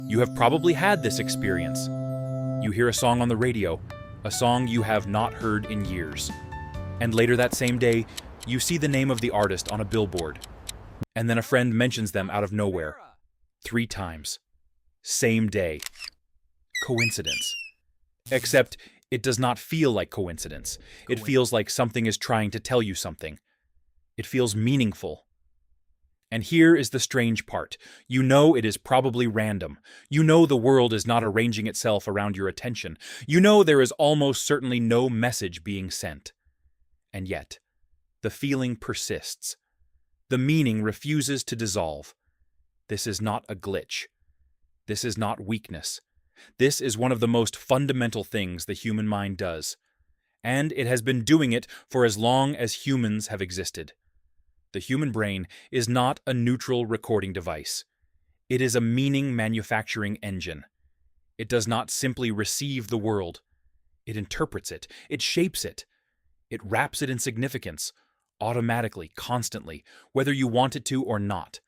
You have probably had this experience. You hear a song on the radio, a song you have not heard in years. And later that same day, you see the name of the artist on a billboard. And then a friend mentions them out of nowhere. 3 times. Same day. Coincidence. Except it does not feel like coincidence. It feels like something is trying to tell you something. It feels meaningful. And here is the strange part. You know it is probably random. You know the world is not arranging itself around your attention. You know there is almost certainly no message being sent. And yet, the feeling persists. The meaning refuses to dissolve. This is not a glitch. This is not weakness. This is one of the most fundamental things the human mind does. And it has been doing it for as long as humans have existed. The human brain is not a neutral recording device. It is a meaning manufacturing engine. It does not simply receive the world. It interprets it. It shapes it. It wraps it in significance, automatically, constantly, whether you want it to or not.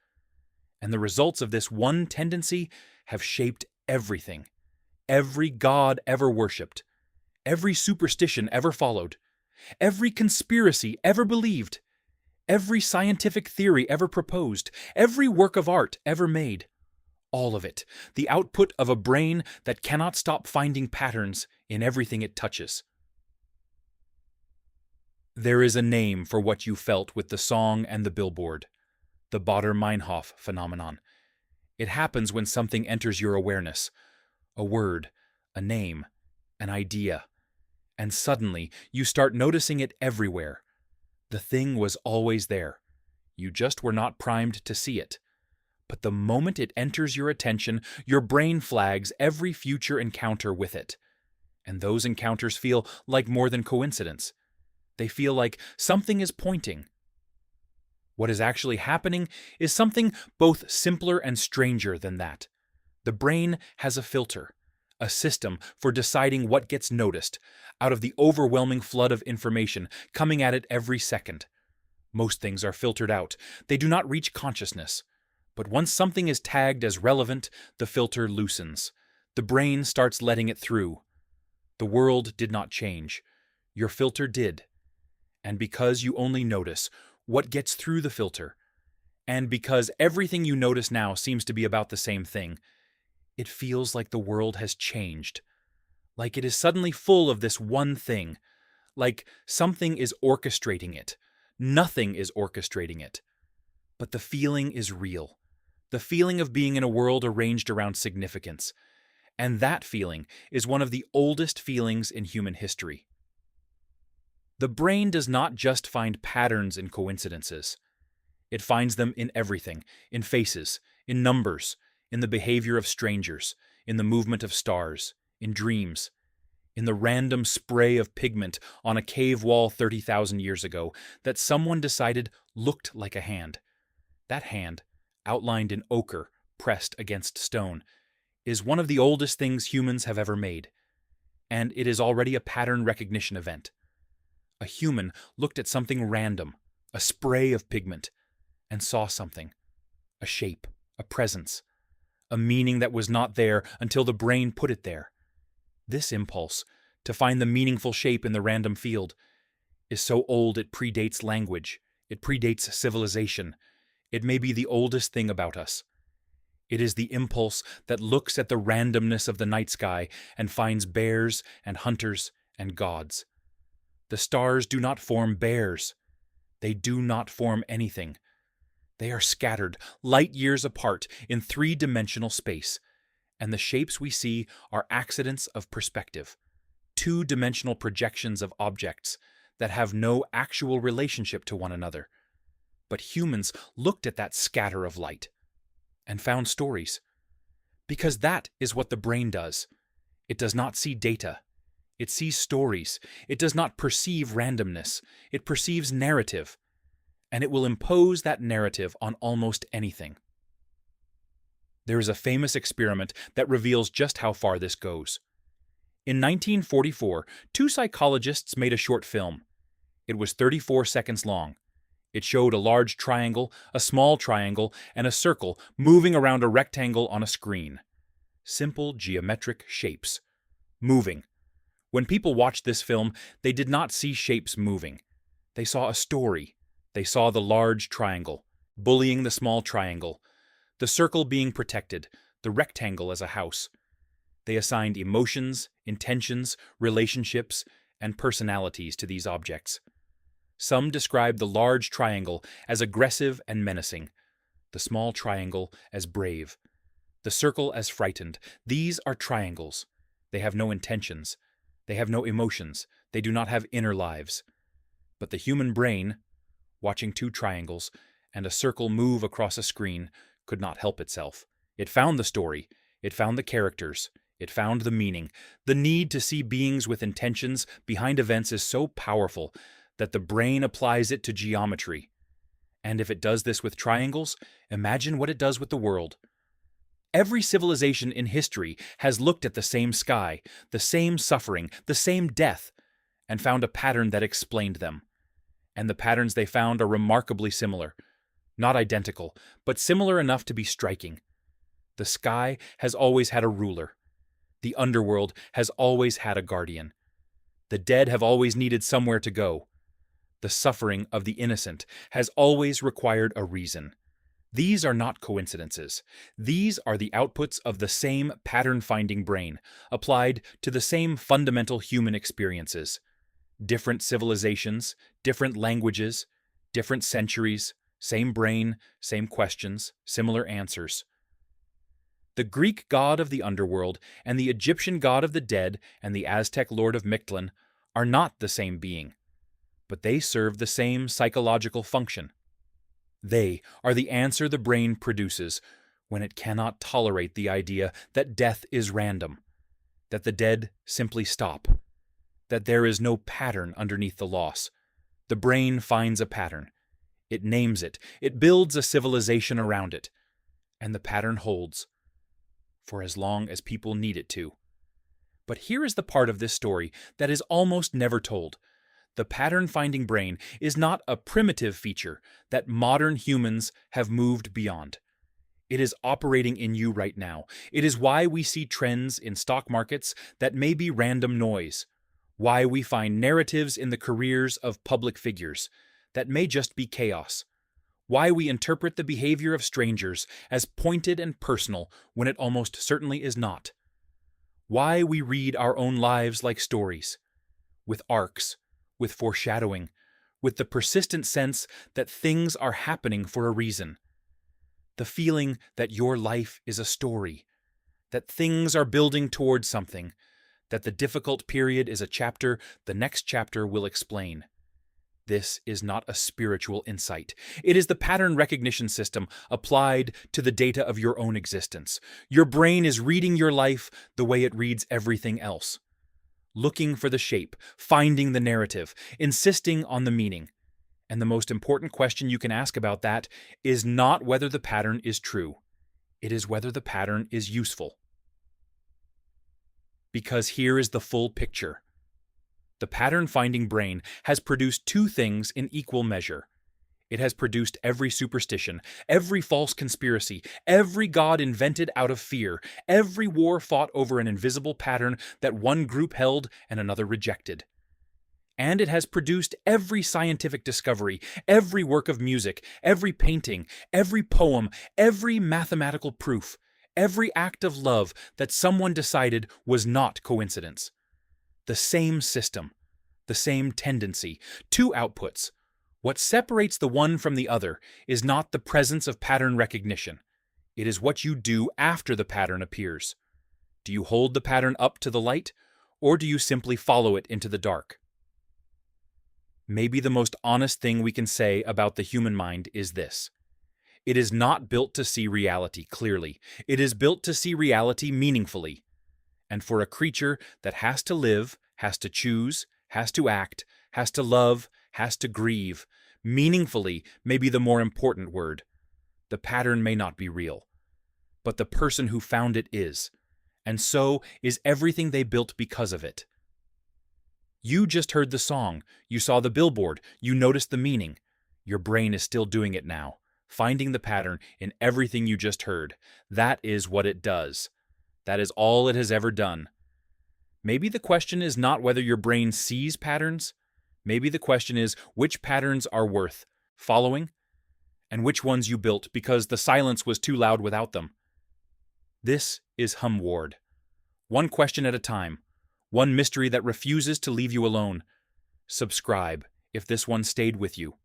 And the results of this one tendency have shaped everything. Every god ever worshipped. Every superstition ever followed. Every conspiracy ever believed. Every scientific theory ever proposed, every work of art ever made. All of it, the output of a brain that cannot stop finding patterns in everything it touches. There is a name for what you felt with the song and the billboard, the Baader-Meinhof phenomenon. It happens when something enters your awareness, a word, a name, an idea, and suddenly you start noticing it everywhere. The thing was always there. You just were not primed to see it. But the moment it enters your attention, your brain flags every future encounter with it. And those encounters feel like more than coincidence. They feel like something is pointing. What is actually happening is something both simpler and stranger than that. The brain has a filter, a system for deciding what gets noticed out of the overwhelming flood of information coming at it every second. Most things are filtered out. They do not reach consciousness. But once something is tagged as relevant, the filter loosens. The brain starts letting it through. The world did not change. Your filter did. And because you only notice what gets through the filter, and because everything you notice now seems to be about the same thing, it feels like the world has changed. Like it is suddenly full of this one thing. Like something is orchestrating it. Nothing is orchestrating it. But the feeling is real. The feeling of being in a world arranged around significance. And that feeling is one of the oldest feelings in human history. The brain does not just find patterns in coincidences. It finds them in everything, in faces, in numbers, in the behavior of strangers, in the movement of stars, in dreams, in the random spray of pigment on a cave wall 30,000 years ago that someone decided looked like a hand. That hand, outlined in ochre, pressed against stone, is one of the oldest things humans have ever made, and it is already a pattern recognition event. A human looked at something random, a spray of pigment, and saw something, a shape, a presence, a meaning that was not there until the brain put it there. This impulse, to find the meaningful shape in the random field, is so old it predates language, it predates civilization. It may be the oldest thing about us. It is the impulse that looks at the randomness of the night sky and finds bears and hunters and gods. The stars do not form bears. They do not form anything. They are scattered, light years apart, in 3-dimensional space, and the shapes we see are accidents of perspective, 2-dimensional projections of objects that have no actual relationship to one another. But humans looked at that scatter of light and found stories. Because that is what the brain does. It does not see data. It sees stories. It does not perceive randomness. It perceives narrative. And it will impose that narrative on almost anything. There is a famous experiment that reveals just how far this goes. In 1944, 2 psychologists made a short film. It was 34 seconds long. It showed a large triangle, a small triangle, and a circle moving around a rectangle on a screen. Simple geometric shapes. Moving. When people watched this film, they did not see shapes moving. They saw a story. They saw the large triangle, bullying the small triangle, the circle being protected, the rectangle as a house. They assigned emotions, intentions, relationships, and personalities to these objects. Some described the large triangle as aggressive and menacing, the small triangle as brave, the circle as frightened. These are triangles. They have no intentions. They have no emotions. They do not have inner lives. But the human brain, watching two triangles and a circle move across a screen, could not help itself. It found the story. It found the characters. It found the meaning. The need to see beings with intentions behind events is so powerful that the brain applies it to geometry. And if it does this with triangles, imagine what it does with the world. Every civilization in history has looked at the same sky, the same suffering, the same death, and found a pattern that explained them. And the patterns they found are remarkably similar. Not identical, but similar enough to be striking. The sky has always had a ruler. The underworld has always had a guardian. The dead have always needed somewhere to go. The suffering of the innocent has always required a reason. These are not coincidences. These are the outputs of the same pattern-finding brain, applied to the same fundamental human experiences. Different civilizations, different languages, different centuries, same brain, same questions, similar answers. The Greek god of the underworld and the Egyptian god of the dead and the Aztec lord of Mictlan are not the same being, but they serve the same psychological function. They are the answer the brain produces when it cannot tolerate the idea that death is random, that the dead simply stop, that there is no pattern underneath the loss. The brain finds a pattern. It names it. It builds a civilization around it. And the pattern holds for as long as people need it to. But here is the part of this story that is almost never told. The pattern-finding brain is not a primitive feature that modern humans have moved beyond. It is operating in you right now. It is why we see trends in stock markets that may be random noise, why we find narratives in the careers of public figures that may just be chaos, why we interpret the behavior of strangers as pointed and personal when it almost certainly is not, why we read our own lives like stories, with arcs, with foreshadowing, with the persistent sense that things are happening for a reason, the feeling that your life is a story, that things are building towards something, that the difficult period is a chapter the next chapter will explain. This is not a spiritual insight. It is the pattern recognition system applied to the data of your own existence. Your brain is reading your life the way it reads everything else. Looking for the shape, finding the narrative, insisting on the meaning. And the most important question you can ask about that is not whether the pattern is true. It is whether the pattern is useful. Because here is the full picture. The pattern-finding brain has produced two things in equal measure. It has produced every superstition, every false conspiracy, every god invented out of fear, every war fought over an invisible pattern that one group held and another rejected. And it has produced every scientific discovery, every work of music, every painting, every poem, every mathematical proof, every act of love that someone decided was not coincidence. The same system, the same tendency, two outputs. What separates the one from the other is not the presence of pattern recognition. It is what you do after the pattern appears. Do you hold the pattern up to the light, or do you simply follow it into the dark? Maybe the most honest thing we can say about the human mind is this. It is not built to see reality clearly. It is built to see reality meaningfully. And for a creature that has to live, has to choose, has to act, has to love, has to grieve, meaningfully may be the more important word. The pattern may not be real, but the person who found it is, and so is everything they built because of it. You just heard the song, you saw the billboard, you noticed the meaning. Your brain is still doing it now, finding the pattern in everything you just heard. That is what it does. That is all it has ever done. Maybe the question is not whether your brain sees patterns. Maybe the question is which patterns are worth following and which ones you built because the silence was too loud without them. This is Hmmward. One question at a time. One mystery that refuses to leave you alone. Subscribe if this one stayed with you.